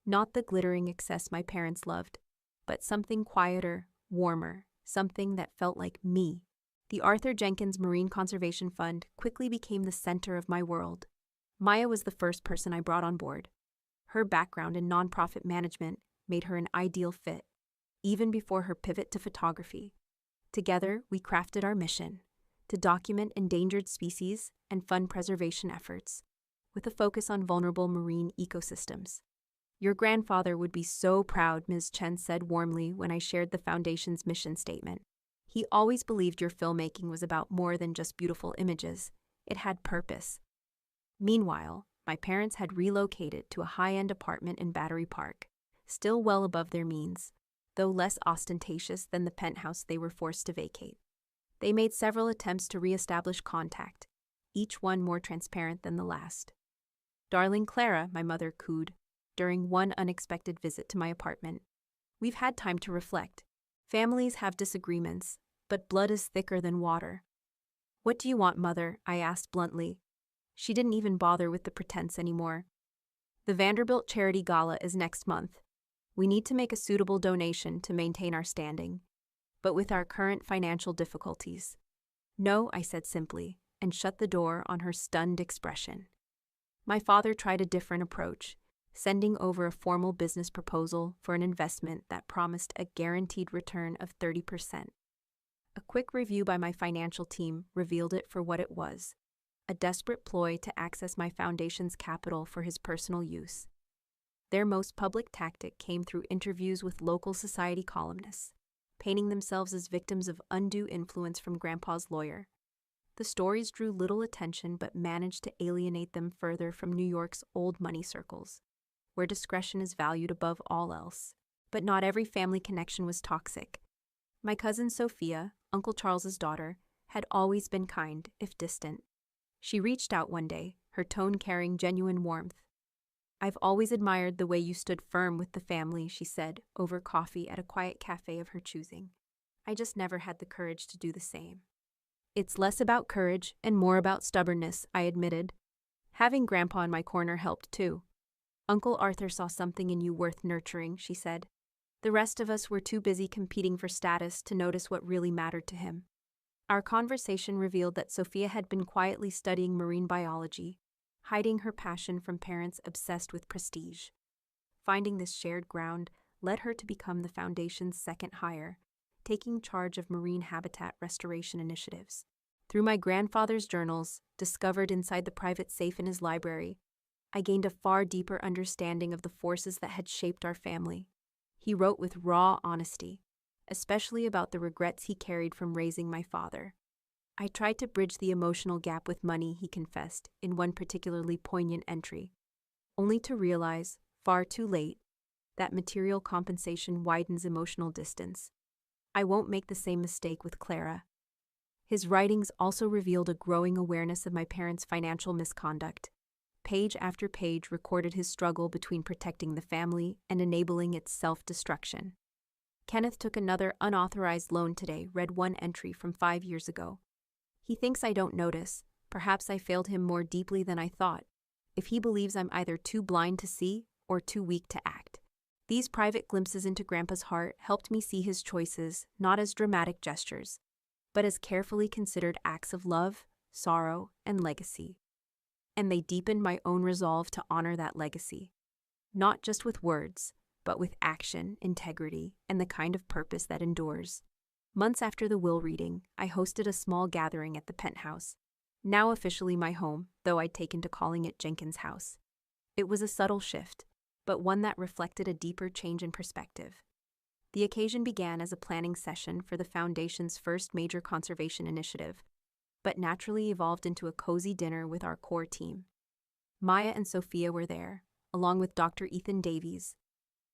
Not the glittering excess my parents loved, but something quieter, warmer, something that felt like me. The Arthur Jenkins Marine Conservation Fund quickly became the center of my world. Maya was the first person I brought on board. Her background in nonprofit management made her an ideal fit, even before her pivot to photography. Together, we crafted our mission to document endangered species and fund preservation efforts, with a focus on vulnerable marine ecosystems. Your grandfather would be so proud, Ms. Chen said warmly when I shared the Foundation's mission statement. He always believed your filmmaking was about more than just beautiful images. It had purpose. Meanwhile, my parents had relocated to a high-end apartment in Battery Park, still well above their means, though less ostentatious than the penthouse they were forced to vacate. They made several attempts to re-establish contact, each one more transparent than the last. "Darling Clara," my mother cooed, during one unexpected visit to my apartment. "We've had time to reflect. Families have disagreements, but blood is thicker than water." "What do you want, Mother?" I asked bluntly. She didn't even bother with the pretense anymore. "The Vanderbilt Charity Gala is next month. We need to make a suitable donation to maintain our standing, but with our current financial difficulties." "No," I said simply, and shut the door on her stunned expression. My father tried a different approach, sending over a formal business proposal for an investment that promised a guaranteed return of 30%. A quick review by my financial team revealed it for what it was: a desperate ploy to access my foundation's capital for his personal use. Their most public tactic came through interviews with local society columnists, painting themselves as victims of undue influence from Grandpa's lawyer. The stories drew little attention but managed to alienate them further from New York's old money circles, where discretion is valued above all else. But not every family connection was toxic. My cousin Sophia, Uncle Charles's daughter, had always been kind, if distant. She reached out one day, her tone carrying genuine warmth. "I've always admired the way you stood firm with the family," she said, over coffee at a quiet cafe of her choosing. "I just never had the courage to do the same." "It's less about courage and more about stubbornness," I admitted. "Having Grandpa in my corner helped too." "Uncle Arthur saw something in you worth nurturing," she said. "The rest of us were too busy competing for status to notice what really mattered to him." Our conversation revealed that Sophia had been quietly studying marine biology, hiding her passion from parents obsessed with prestige. Finding this shared ground led her to become the Foundation's second hire, taking charge of marine habitat restoration initiatives. Through my grandfather's journals, discovered inside the private safe in his library, I gained a far deeper understanding of the forces that had shaped our family. He wrote with raw honesty, especially about the regrets he carried from raising my father. I tried to bridge the emotional gap with money, he confessed in one particularly poignant entry, only to realize, far too late, that material compensation widens emotional distance. I won't make the same mistake with Clara. His writings also revealed a growing awareness of my parents' financial misconduct. Page after page recorded his struggle between protecting the family and enabling its self-destruction. "Kenneth took another unauthorized loan today," read one entry from 5 years ago. "He thinks I don't notice. Perhaps I failed him more deeply than I thought. If he believes I'm either too blind to see or too weak to act." These private glimpses into Grandpa's heart helped me see his choices not as dramatic gestures, but as carefully considered acts of love, sorrow, and legacy. And they deepened my own resolve to honor that legacy, not just with words, but with action, integrity, and the kind of purpose that endures. Months after the will reading, I hosted a small gathering at the penthouse, now officially my home, though I'd taken to calling it Jenkins' house. It was a subtle shift, but one that reflected a deeper change in perspective. The occasion began as a planning session for the Foundation's first major conservation initiative, but naturally evolved into a cozy dinner with our core team. Maya and Sophia were there, along with Dr. Ethan Davies,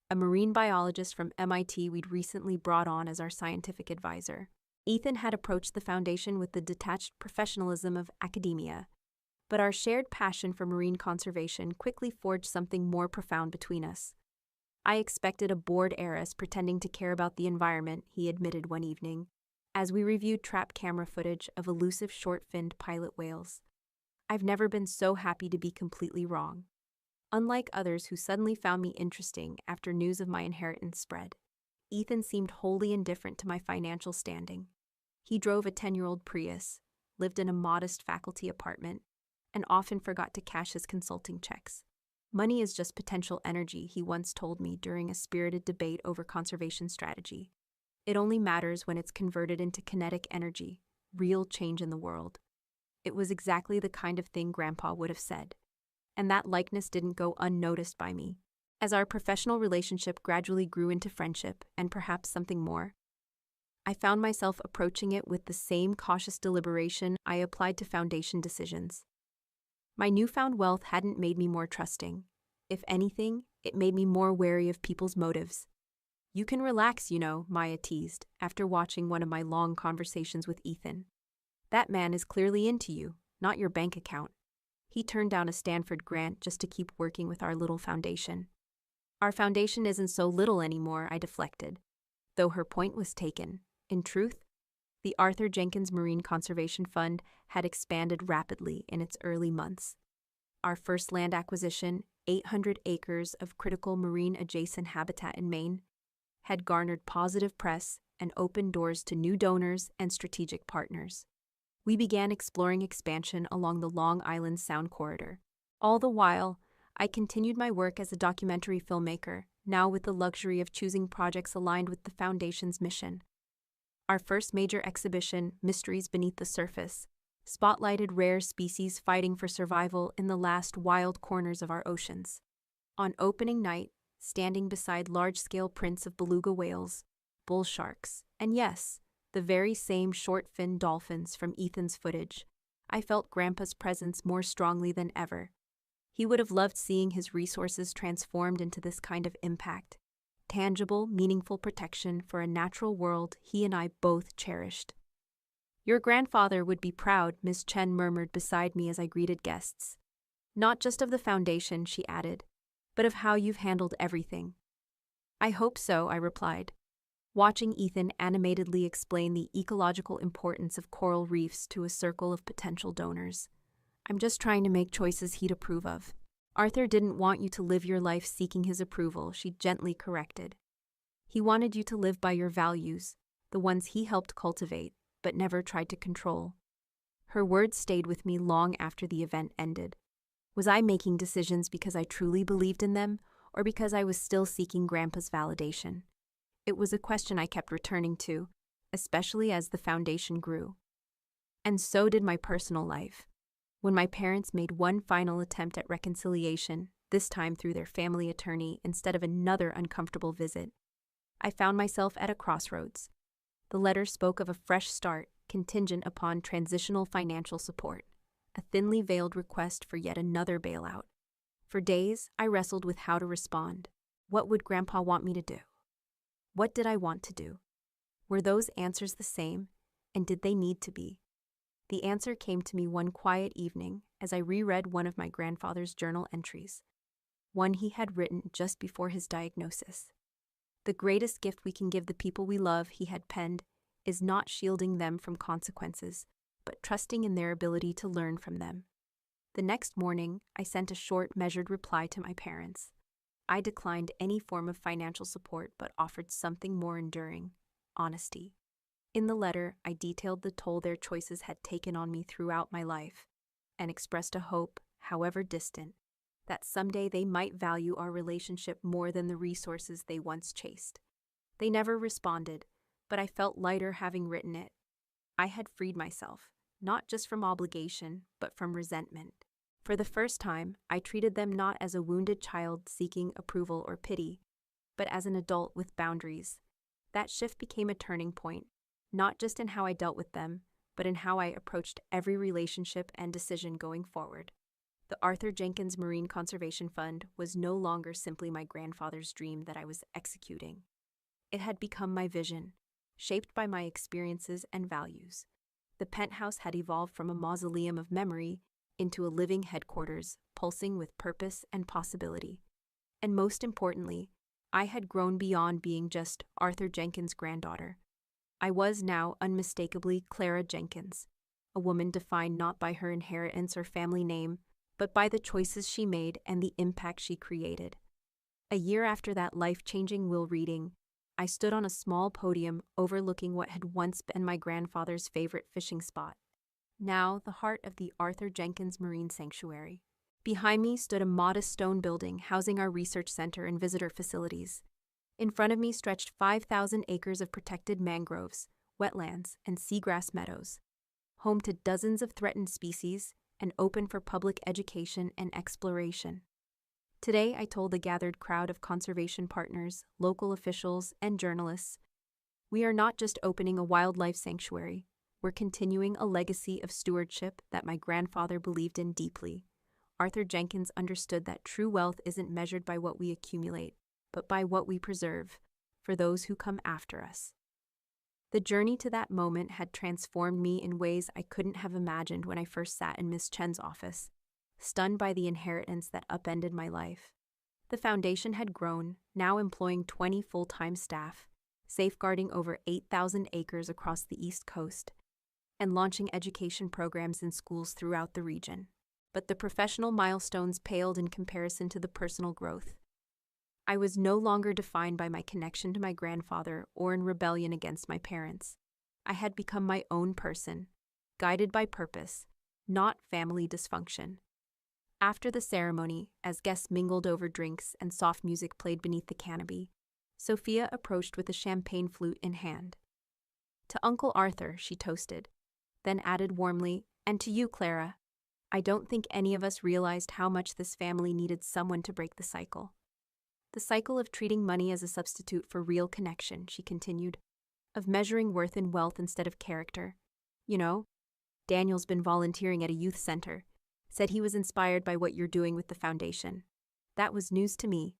a marine biologist from MIT we'd recently brought on as our scientific advisor. Ethan had approached the Foundation with the detached professionalism of academia, but our shared passion for marine conservation quickly forged something more profound between us. "I expected a bored heiress pretending to care about the environment," he admitted one evening, as we reviewed trap camera footage of elusive short-finned pilot whales. "I've never been so happy to be completely wrong. Unlike others who suddenly found me interesting after news of my inheritance spread." Ethan seemed wholly indifferent to my financial standing. He drove a 10-year-old Prius, lived in a modest faculty apartment, and often forgot to cash his consulting checks. Money is just potential energy, he once told me during a spirited debate over conservation strategy. It only matters when it's converted into kinetic energy, real change in the world. It was exactly the kind of thing Grandpa would have said. And that likeness didn't go unnoticed by me. As our professional relationship gradually grew into friendship and perhaps something more, I found myself approaching it with the same cautious deliberation I applied to foundation decisions. My newfound wealth hadn't made me more trusting. If anything, it made me more wary of people's motives. "You can relax, Maya teased, after watching one of my long conversations with Ethan. "That man is clearly into you, not your bank account. He turned down a Stanford grant just to keep working with our little foundation." "Our foundation isn't so little anymore," I deflected. Though her point was taken. In truth, the Arthur Jenkins Marine Conservation Fund had expanded rapidly in its early months. Our first land acquisition, 800 acres of critical marine-adjacent habitat in Maine, had garnered positive press and opened doors to new donors and strategic partners. We began exploring expansion along the Long Island Sound corridor. All the while, I continued my work as a documentary filmmaker, now with the luxury of choosing projects aligned with the Foundation's mission. Our first major exhibition, Mysteries Beneath the Surface, spotlighted rare species fighting for survival in the last wild corners of our oceans. On opening night, standing beside large-scale prints of beluga whales, bull sharks, and yes, the very same short-finned dolphins from Ethan's footage, I felt Grandpa's presence more strongly than ever. He would have loved seeing his resources transformed into this kind of impact. Tangible, meaningful protection for a natural world he and I both cherished. "Your grandfather would be proud," Miss Chen murmured beside me as I greeted guests. "Not just of the foundation," she added, "but of how you've handled everything." "I hope so," I replied, watching Ethan animatedly explain the ecological importance of coral reefs to a circle of potential donors. "I'm just trying to make choices he'd approve of." "Arthur didn't want you to live your life seeking his approval," she gently corrected. "He wanted you to live by your values, the ones he helped cultivate, but never tried to control." Her words stayed with me long after the event ended. Was I making decisions because I truly believed in them, or because I was still seeking Grandpa's validation? It was a question I kept returning to, especially as the foundation grew. And so did my personal life. When my parents made one final attempt at reconciliation, this time through their family attorney instead of another uncomfortable visit, I found myself at a crossroads. The letter spoke of a fresh start, contingent upon transitional financial support, a thinly veiled request for yet another bailout. For days, I wrestled with how to respond. What would Grandpa want me to do? What did I want to do? Were those answers the same, and did they need to be? The answer came to me one quiet evening as I reread one of my grandfather's journal entries, one he had written just before his diagnosis. "The greatest gift we can give the people we love," he had penned, "is not shielding them from consequences, but trusting in their ability to learn from them." The next morning, I sent a short, measured reply to my parents. I declined any form of financial support but offered something more enduring: honesty. In the letter, I detailed the toll their choices had taken on me throughout my life, and expressed a hope, however distant, that someday they might value our relationship more than the resources they once chased. They never responded, but I felt lighter having written it. I had freed myself, not just from obligation, but from resentment. For the first time, I treated them not as a wounded child seeking approval or pity, but as an adult with boundaries. That shift became a turning point, not just in how I dealt with them, but in how I approached every relationship and decision going forward. The Arthur Jenkins Marine Conservation Fund was no longer simply my grandfather's dream that I was executing. It had become my vision, shaped by my experiences and values. The penthouse had evolved from a mausoleum of memory into a living headquarters, pulsing with purpose and possibility. And most importantly, I had grown beyond being just Arthur Jenkins' granddaughter. I was now unmistakably Clara Jenkins, a woman defined not by her inheritance or family name, but by the choices she made and the impact she created. A year after that life-changing will reading, I stood on a small podium overlooking what had once been my grandfather's favorite fishing spot, now the heart of the Arthur Jenkins Marine Sanctuary. Behind me stood a modest stone building housing our research center and visitor facilities. In front of me stretched 5,000 acres of protected mangroves, wetlands, and seagrass meadows, home to dozens of threatened species and open for public education and exploration. Today, I told the gathered crowd of conservation partners, local officials, and journalists, we are not just opening a wildlife sanctuary, we're continuing a legacy of stewardship that my grandfather believed in deeply. Arthur Jenkins understood that true wealth isn't measured by what we accumulate, but by what we preserve for those who come after us. The journey to that moment had transformed me in ways I couldn't have imagined when I first sat in Miss Chen's office, stunned by the inheritance that upended my life. The foundation had grown, now employing 20 full-time staff, safeguarding over 8,000 acres across the East Coast, and launching education programs in schools throughout the region. But the professional milestones paled in comparison to the personal growth. I was no longer defined by my connection to my grandfather or in rebellion against my parents. I had become my own person, guided by purpose, not family dysfunction. After the ceremony, as guests mingled over drinks and soft music played beneath the canopy, Sophia approached with a champagne flute in hand. To Uncle Arthur, she toasted, then added warmly, and to you, Clara. I don't think any of us realized how much this family needed someone to break the cycle. The cycle of treating money as a substitute for real connection, she continued, of measuring worth in wealth instead of character. You know, Daniel's been volunteering at a youth center, said he was inspired by what you're doing with the foundation. That was news to me.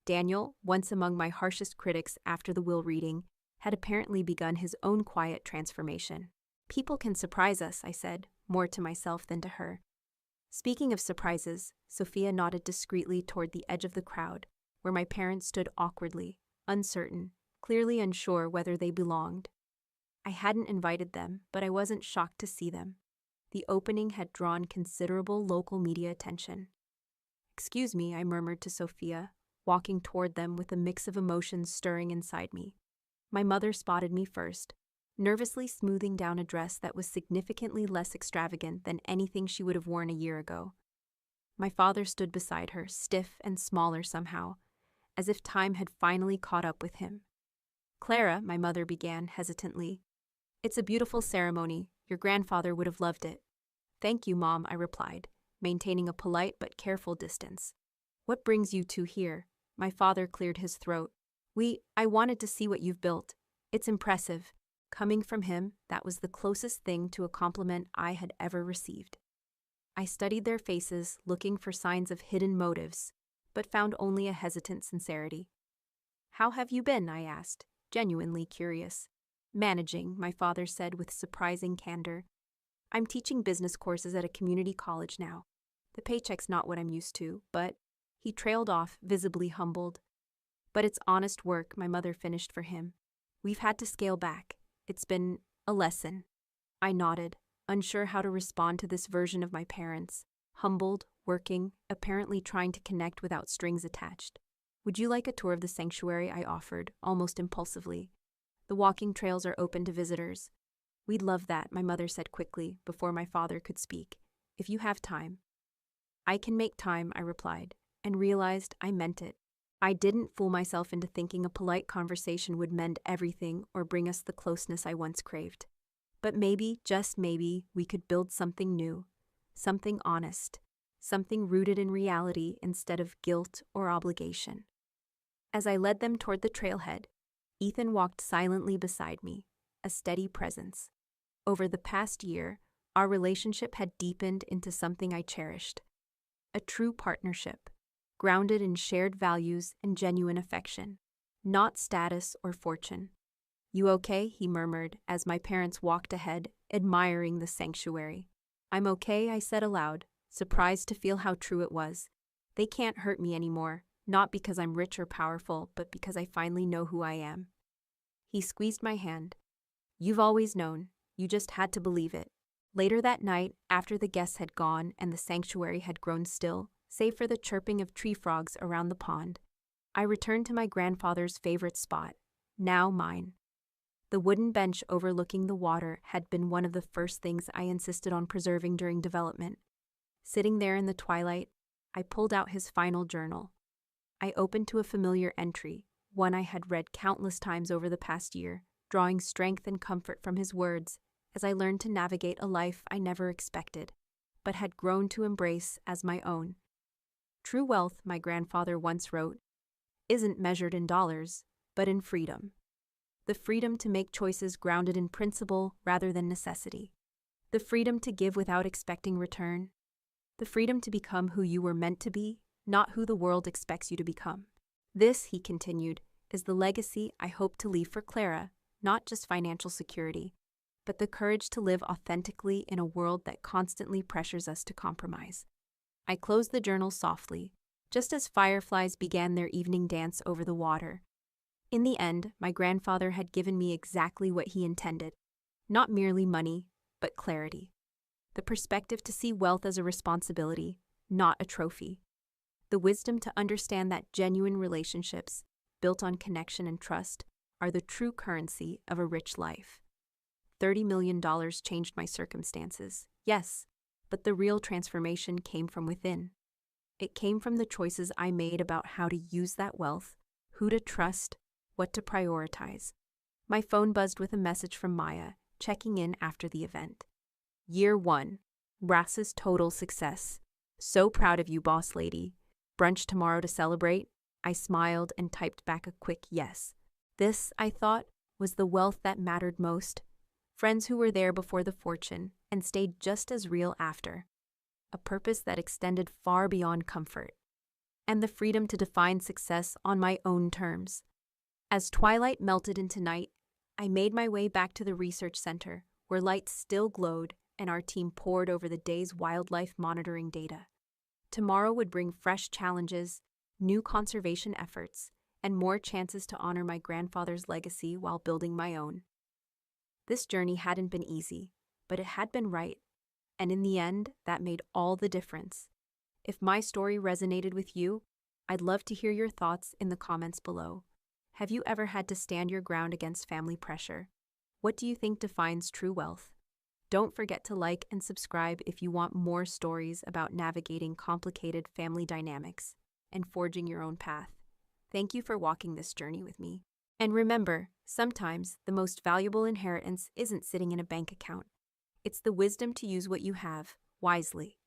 Daniel, once among my harshest critics after the will reading, had apparently begun his own quiet transformation. People can surprise us, I said, more to myself than to her. Speaking of surprises, Sophia nodded discreetly toward the edge of the crowd, where my parents stood awkwardly, uncertain, clearly unsure whether they belonged. I hadn't invited them, but I wasn't shocked to see them. The opening had drawn considerable local media attention. Excuse me, I murmured to Sophia, walking toward them with a mix of emotions stirring inside me. My mother spotted me first, nervously smoothing down a dress that was significantly less extravagant than anything she would have worn a year ago. My father stood beside her, stiff and smaller somehow, as if time had finally caught up with him. Clara, my mother began hesitantly. It's a beautiful ceremony. Your grandfather would have loved it. Thank you, Mom, I replied, maintaining a polite but careful distance. What brings you two here? My father cleared his throat. I wanted to see what you've built. It's impressive. Coming from him, that was the closest thing to a compliment I had ever received. I studied their faces, looking for signs of hidden motives, but found only a hesitant sincerity. How have you been? I asked, genuinely curious. Managing, my father said with surprising candor. I'm teaching business courses at a community college now. The paycheck's not what I'm used to, but he trailed off, visibly humbled. But it's honest work, my mother finished for him. We've had to scale back. It's been a lesson. I nodded, unsure how to respond to this version of my parents, humbled, working, apparently trying to connect without strings attached. Would you like a tour of the sanctuary? I offered, almost impulsively. The walking trails are open to visitors. We'd love that, my mother said quickly, before my father could speak. If you have time. I can make time, I replied, and realized I meant it. I didn't fool myself into thinking a polite conversation would mend everything or bring us the closeness I once craved. But maybe, just maybe, we could build something new, something honest, something rooted in reality instead of guilt or obligation. As I led them toward the trailhead, Ethan walked silently beside me, a steady presence. Over the past year, our relationship had deepened into something I cherished. A true partnership, grounded in shared values and genuine affection, not status or fortune. You okay? He murmured as my parents walked ahead, admiring the sanctuary. I'm okay, I said aloud, surprised to feel how true it was. They can't hurt me anymore, not because I'm rich or powerful, but because I finally know who I am. He squeezed my hand. You've always known, you just had to believe it. Later that night, after the guests had gone and the sanctuary had grown still, save for the chirping of tree frogs around the pond, I returned to my grandfather's favorite spot, now mine. The wooden bench overlooking the water had been one of the first things I insisted on preserving during development. Sitting there in the twilight, I pulled out his final journal. I opened to a familiar entry, one I had read countless times over the past year, drawing strength and comfort from his words as I learned to navigate a life I never expected, but had grown to embrace as my own. True wealth, my grandfather once wrote, isn't measured in dollars, but in freedom. The freedom to make choices grounded in principle rather than necessity. The freedom to give without expecting return. The freedom to become who you were meant to be, not who the world expects you to become. This, he continued, is the legacy I hope to leave for Clara, not just financial security, but the courage to live authentically in a world that constantly pressures us to compromise. I closed the journal softly, just as fireflies began their evening dance over the water. In the end, my grandfather had given me exactly what he intended, not merely money, but clarity. The perspective to see wealth as a responsibility, not a trophy. The wisdom to understand that genuine relationships, built on connection and trust, are the true currency of a rich life. $30 million changed my circumstances, yes, but the real transformation came from within. It came from the choices I made about how to use that wealth, who to trust, what to prioritize. My phone buzzed with a message from Maya, checking in after the event. Year 1. Rasa's total success. So proud of you, boss lady. Brunch tomorrow to celebrate? I smiled and typed back a quick yes. This, I thought, was the wealth that mattered most. Friends who were there before the fortune and stayed just as real after. A purpose that extended far beyond comfort. And the freedom to define success on my own terms. As twilight melted into night, I made my way back to the research center, where lights still glowed and our team pored over the day's wildlife monitoring data. Tomorrow would bring fresh challenges, new conservation efforts, and more chances to honor my grandfather's legacy while building my own. This journey hadn't been easy, but it had been right, and in the end, that made all the difference. If my story resonated with you, I'd love to hear your thoughts in the comments below. Have you ever had to stand your ground against family pressure? What do you think defines true wealth? Don't forget to like and subscribe if you want more stories about navigating complicated family dynamics and forging your own path. Thank you for walking this journey with me. And remember, sometimes the most valuable inheritance isn't sitting in a bank account. It's the wisdom to use what you have wisely.